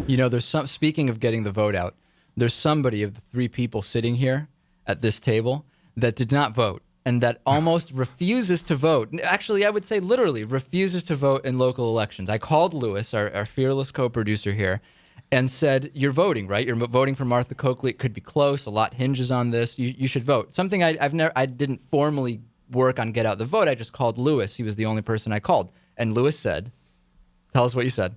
You know, speaking of getting the vote out, there's somebody of the three people sitting here at this table that did not vote and that almost refuses to vote. Actually, I would say literally refuses to vote in local elections. I called Lewis, our fearless co-producer here, and said, you're voting, right? You're voting for Martha Coakley. It could be close. A lot hinges on this. You should vote. Something I didn't formally work on get out the vote. I just called Lewis. He was the only person I called. And Lewis said, tell us what you said.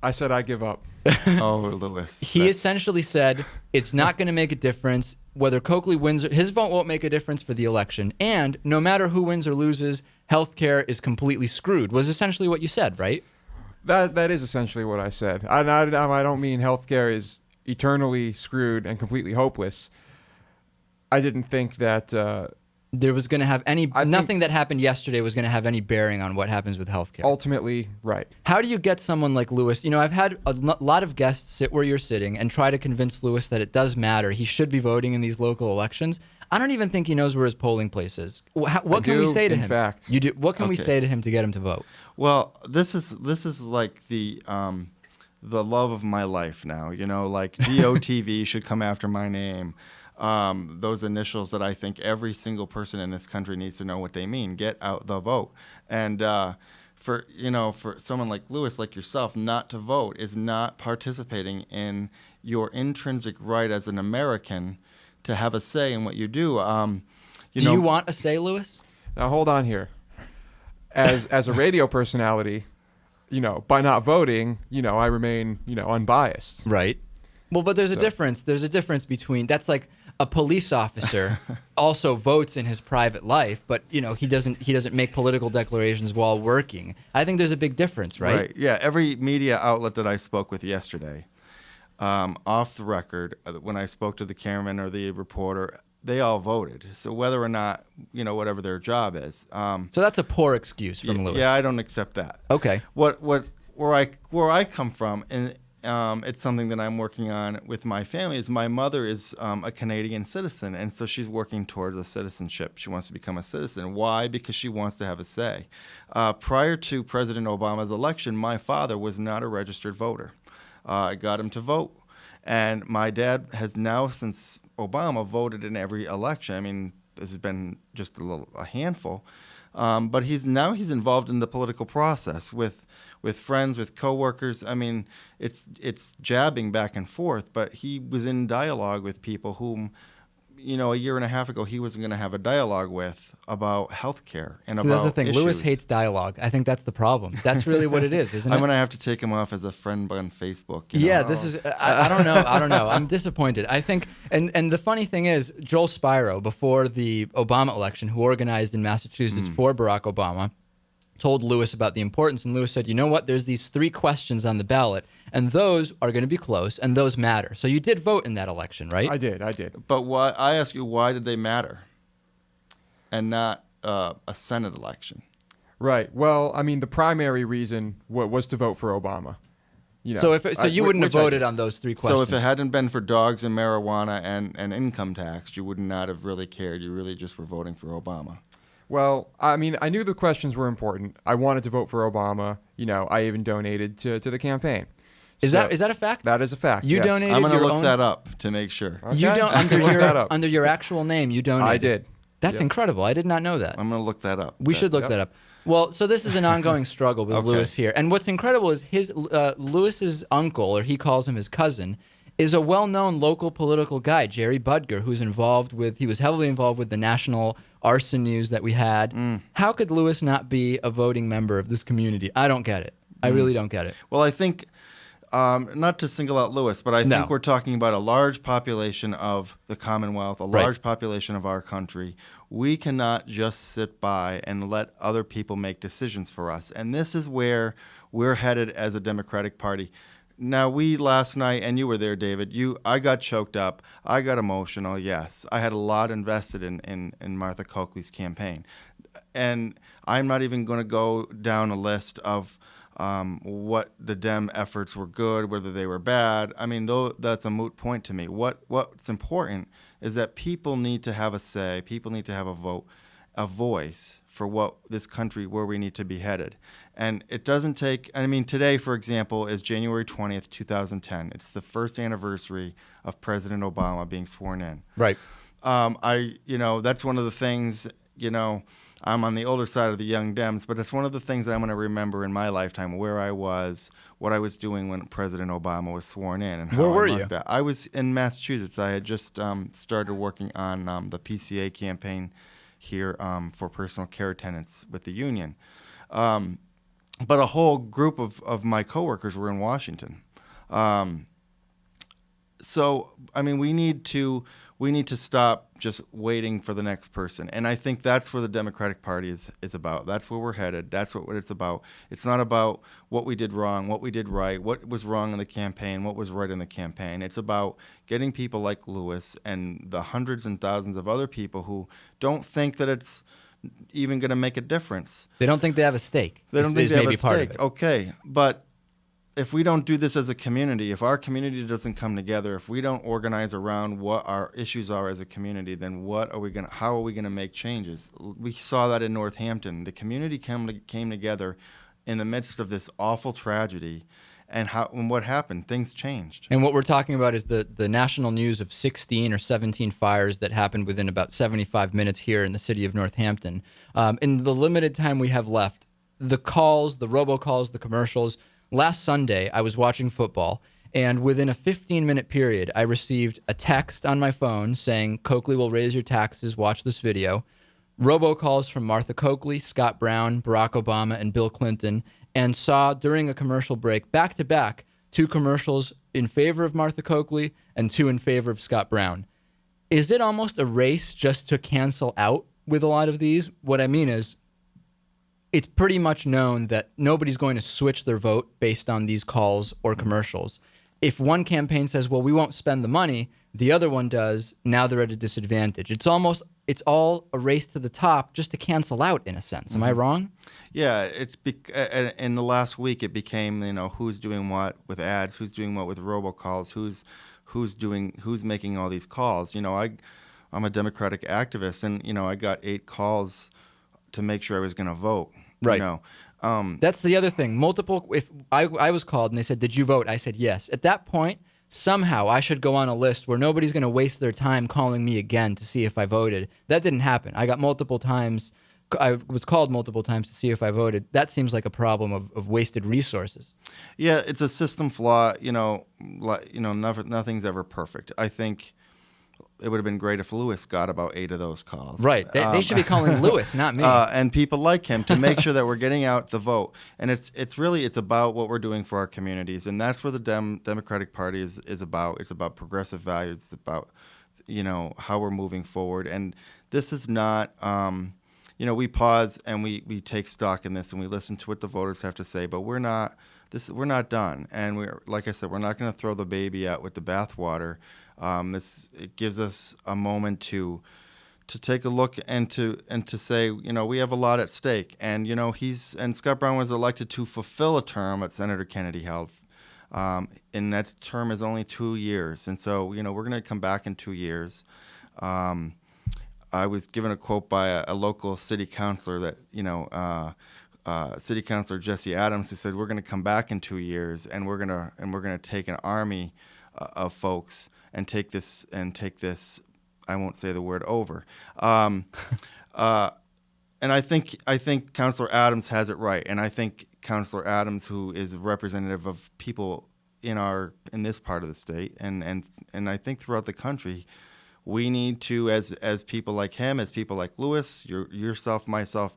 I said I give up. Oh, Lewis. He essentially said it's not going to make a difference whether Coakley wins. His vote won't make a difference for the election. And no matter who wins or loses, healthcare is completely screwed, was essentially what you said, right? That is essentially what I said. I don't mean healthcare is eternally screwed and completely hopeless. I didn't think that there was going to have nothing that happened yesterday was going to have any bearing on what happens with healthcare. Ultimately, right. How do you get someone like Lewis? You know, I've had a lot of guests sit where you're sitting and try to convince Lewis that it does matter. He should be voting in these local elections. I don't even think he knows where his polling place is. What can we say to him? In fact, you do. What can we say to him to get him to vote? Well, this is like the love of my life now. You know, like DOTV should come after my name. Those initials that I think every single person in this country needs to know what they mean. Get out the vote. And for someone like Lewis, like yourself, not to vote is not participating in your intrinsic right as an American to have a say in what you do. Do you want a say, Lewis? Now hold on here. As a radio personality, by not voting, I remain, unbiased. Right. Well, but there's a difference. There's a difference between that's like a police officer also votes in his private life, but he doesn't make political declarations while working. I think there's a big difference, right? Right. Yeah. Every media outlet that I spoke with yesterday, off the record, when I spoke to the cameraman or the reporter, they all voted. So whether or not whatever their job is. So that's a poor excuse from Lewis. Yeah, I don't accept that. Okay. Where I come from, and it's something that I'm working on with my family, is my mother is a Canadian citizen, and so she's working towards a citizenship. She wants to become a citizen. Why? Because she wants to have a say. Prior to President Obama's election, my father was not a registered voter. I got him to vote, and my dad has now, since Obama, voted in every election. I mean, this has been just a handful, but he's involved in the political process with friends, with coworkers. I mean, it's jabbing back and forth, but he was in dialogue with people whom, a year and a half ago, he wasn't going to have a dialogue with about healthcare and about that's the thing. issues. Lewis hates dialogue. I think that's the problem. That's really what it is, isn't it? I'm going to have to take him off as a friend on Facebook. Yeah, this is. I don't know. I don't know. I'm disappointed. I think, and the funny thing is, Joel Spiro, before the Obama election, who organized in Massachusetts for Barack Obama, told Lewis about the importance, and Lewis said, you know what, there's these 3 questions on the ballot, and those are going to be close, and those matter. So you did vote in that election, right? I did. But I ask you, why did they matter and not a Senate election? Right. Well, I mean, the primary reason was to vote for Obama. So you wouldn't have voted on those 3 questions. So if it hadn't been for dogs and marijuana and income tax, you would not have really cared. You really just were voting for Obama. Well, I mean, I knew the questions were important. I wanted to vote for Obama. I even donated to the campaign. Is that a fact? That is a fact. You yes. donated. I'm going to your look own... that up to make sure. Okay. You don't that under your actual name. You donated. I did. That's incredible. I did not know that. I'm going to look that up. We should look that up. Well, so this is an ongoing struggle with Lewis here, and what's incredible is Lewis's uncle, or he calls him his cousin, is a well-known local political guy, Jerry Budger, he was heavily involved with the national arson news that we had. How could Lewis not be a voting member of this community? I don't get it. I really don't get it. Well, I think, not to single out Lewis, but I think we're talking about a large population of the Commonwealth, a large population of our country. We cannot just sit by and let other people make decisions for us. And this is where we're headed as a Democratic Party. Now, last night, and you were there, David, I got choked up. I got emotional, yes. I had a lot invested in Martha Coakley's campaign. And I'm not even going to go down a list of what the Dem efforts were good, whether they were bad. I mean, that's a moot point to me. What's important is that people need to have a say. People need to have a vote. a voice for what this country, where we need to be headed. And it doesn't take, I mean, today, for example, is January 20th, 2010. It's the first anniversary of President Obama being sworn in. Right. That's one of the things, I'm on the older side of the young Dems, but it's one of the things I'm going to remember in my lifetime, where I was, what I was doing when President Obama was sworn in. And how Where were you? I was in Massachusetts. I had just started working on the PCA campaign here for personal care attendants with the union. But a whole group of my coworkers were in Washington. So, I mean, we need to stop just waiting for the next person. And I think that's where the Democratic Party is about. That's where we're headed. That's what it's about. It's not about what we did wrong, what we did right, what was wrong in the campaign, what was right in the campaign. It's about getting people like Lewis and the hundreds and thousands of other people who don't think that it's even going to make a difference. They don't think they have a stake. They don't think they have a part of stake. it. Okay, but if we don't do this as a community, if our community doesn't come together, if we don't organize around what our issues are as a community, then how are we gonna make changes? We saw that in Northampton. The community came together in the midst of this awful tragedy, and what happened? Things changed. And what we're talking about is the national news of 16 or 17 fires that happened within about 75 minutes here in the city of Northampton. In the limited time we have left, the calls, the robocalls, the commercials. Last Sunday, I was watching football, and within a 15-minute period, I received a text on my phone saying, Coakley will raise your taxes, watch this video. Robocalls from Martha Coakley, Scott Brown, Barack Obama, and Bill Clinton, and saw during a commercial break, back-to-back, 2 commercials in favor of Martha Coakley and 2 in favor of Scott Brown. Is it almost a race just to cancel out with a lot of these? What I mean is, it's pretty much known that nobody's going to switch their vote based on these calls or commercials. If one campaign says, well, we won't spend the money, the other one does, now they're at a disadvantage. It's all a race to the top just to cancel out, in a sense. Am I wrong? Yeah, in the last week it became, who's doing what with ads, who's doing what with robocalls, who's making all these calls. I'm a Democratic activist, and I got 8 calls to make sure I was going to vote. Right. That's the other thing. If I was called and they said, did you vote? I said, yes. At that point, somehow I should go on a list where nobody's going to waste their time calling me again to see if I voted. That didn't happen. I was called multiple times to see if I voted. That seems like a problem of wasted resources. Yeah, it's a system flaw. Nothing's ever perfect. I think it would have been great if Lewis got about 8 of those calls. Right. They should be calling Lewis, not me. And people like him, to make sure that we're getting out the vote. And it's about what we're doing for our communities. And that's where the Democratic Party is about. It's about progressive values. It's about, how we're moving forward. And this is not, we pause and we take stock in this and we listen to what the voters have to say, but we're not done. And like I said, we're not going to throw the baby out with the bathwater. It gives us a moment to take a look and to say, we have a lot at stake. And Scott Brown was elected to fulfill a term that Senator Kennedy held, and that term is only 2 years. And so we're going to come back in 2 years. I was given a quote by a local city councilor that City Councilor Jesse Adams, who said, we're going to come back in 2 years and we're going to take an army of folks and take this, I won't say the word over. And I think Councilor Adams has it right. And I think Councilor Adams, who is representative of people in this part of the state, and I think throughout the country, we need to, as people like him, as people like Lewis, yourself, myself,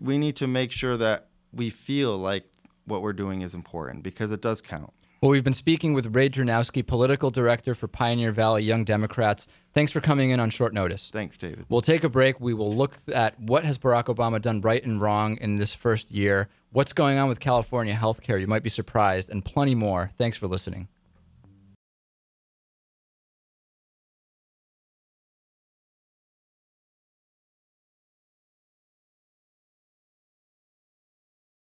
we need to make sure that we feel like what we're doing is important, because it does count. Well, we've been speaking with Ray Drewnowski, Political Director for Pioneer Valley Young Democrats. Thanks for coming in on short notice. Thanks, David. We'll take a break. We will look at what has Barack Obama done right and wrong in this first year, what's going on with California healthcare, you might be surprised, and plenty more. Thanks for listening.